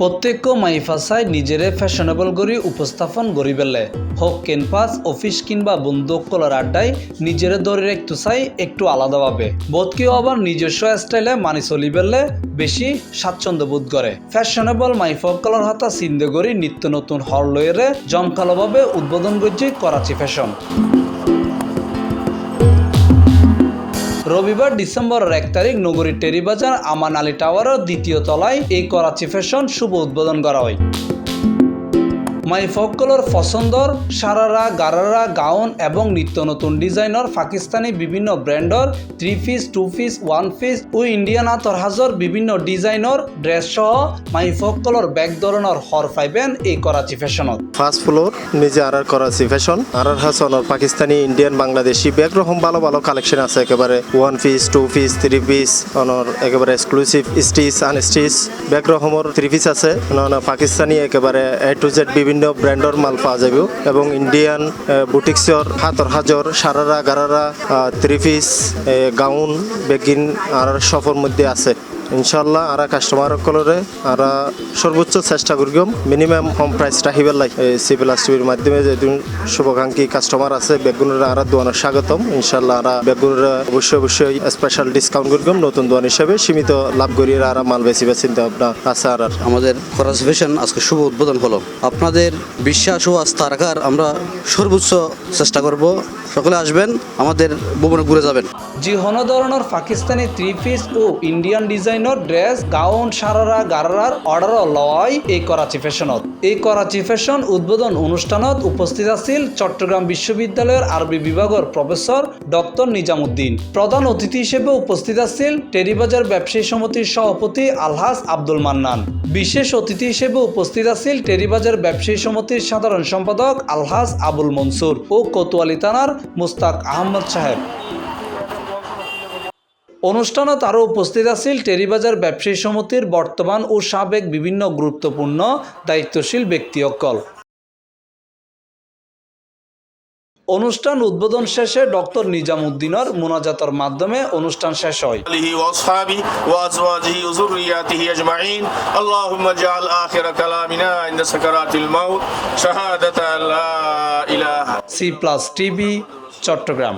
প্রত্যেক মাইফাসায় নিজেরে ফ্যাশনেবল করে উপস্থাপন করি পেলে হোক ক্যানভাস অফিস কিংবা বন্ধুসকলের আড্ডায় নিজেরে ধরে রাখতে চাই একটু আলাদাভাবে বোধকেও আবার নিজস্ব স্টাইলে মানি চলি পেলে বেশি স্বাচ্ছন্দ্য বোধ করে ফ্যাশনেবল মাইফসকলের হাতা চিন্তা করি নিত্য নতুন হর লয়েরে জমকালোভাবে উদ্বোধন করছে করাচি ফ্যাশন। রবিবার ডিসেম্বরের 1 তারিখ নগরীর টেরিবাজার আমান আলী টাওয়ারের দ্বিতীয় তলায় এই করাচি ফ্যাশন শুভ উদ্বোধন করা হয়। মাইফসকলের পছন্দর সারারা গারারা গাউন এবং নিত্য নতুন ডিজাইনের পাকিস্তানি বিভিন্ন ব্র্যান্ডর 3 পিস 2 পিস 1 পিস ও ইন্ডিয়ান আতরহাজর বিভিন্ন ডিজাইনের ড্রেস সহ মাইফসকলের ব্যাগ ধরনের হর পাইবেন এই করাচি ফ্যাশনত। ফার্স্ট ফ্লোর নিজে আর করাচি ফ্যাশন আর হাসনের পাকিস্তানি ইন্ডিয়ান বাংলাদেশি ব্যাগ রকম ভালো ভালো কালেকশন আছে একেবারে 1 পিস 2 পিস 3 পিস অনর একেবারে এক্সক্লুসিভ স্টিচ আনস্টিচ ব্যাগ রকমের 3 পিস আছে পাকিস্তানি একেবারে এ টু জেড বিভিন্ন ব্র্যান্ডর মাল পাওয়া যাবে এবং ইন্ডিয়ান বুটিক্সর হাতর হাজর সারারা গারারা 3 পিস গাউন বেগিন আর সফর মধ্যে আছে ইনশাল্লাহ আর কাস্টমার কলরে আর সর্বোচ্চ চেষ্টা করিম মিনিমাম কম প্রাইস রাখিবার লাগে সিভিল টিভির মাধ্যমে যে শুভাকাঙ্ক্ষী কাস্টমার আছে বেগুনের আর দোয়ানের স্বাগতম ইনশাল্লাহ আর বেগুনের অবশ্যই স্পেশাল ডিসকাউন্ট করিম নতুন দোয়ান হিসেবে সীমিত লাভ করি আর মাল বেশিবার চিন্তা ভাবনা আছে। আর আমাদের করাচি ফ্যাশন আজকে শুভ উদ্বোধন হলো। আপনাদের বিশ্বাস ও আস্থা রাখার আমরা সর্বোচ্চ চেষ্টা করব। সকলে আসবেন, আমাদের ভবনে ঘুরে যাবেন। যে কোনো ধরনের পাকিস্তানি 3 পিস ও ইন্ডিয়ান ডিজাইনের ড্রেস গাউন সারারা গারারার অর্ডার লয় এই করাচি ফ্যাশনত। এই করাচি ফ্যাশন উদ্বোধন অনুষ্ঠানত উপস্থিত আছিল চট্টগ্রাম বিশ্ববিদ্যালয়ের আরবি বিভাগের প্রফেসর ডক্টর নিজামুদ্দিন। প্রধান অতিথি হিসেবে উপস্থিত আছিল টেরিবাজার ব্যবসায়ী সমিতির সভাপতি আলহাজ আব্দুল মান্নান। বিশেষ অতিথি হিসেবে উপস্থিত আছিল টেরিবাজার ব্যবসায়ী সমিতির সাধারণ সম্পাদক আলহাজ আবুল মনসুর ও কোতোয়ালি থানার মুস্তাক আহমদ সাহেব। অনুষ্ঠানত আরও উপস্থিত আছিল টেরিবাজার ব্যবসায়ী সমিতির বর্তমান ও সাবেক বিভিন্ন গুরুত্বপূর্ণ দায়িত্বশীল ব্যক্তিসকল। অনুষ্ঠান উদ্বোধন শেষে ডক্টর নিজামুদ্দিনের মুনাজাতের মাধ্যমে অনুষ্ঠান শেষ হয়। C+ TV Chittagong.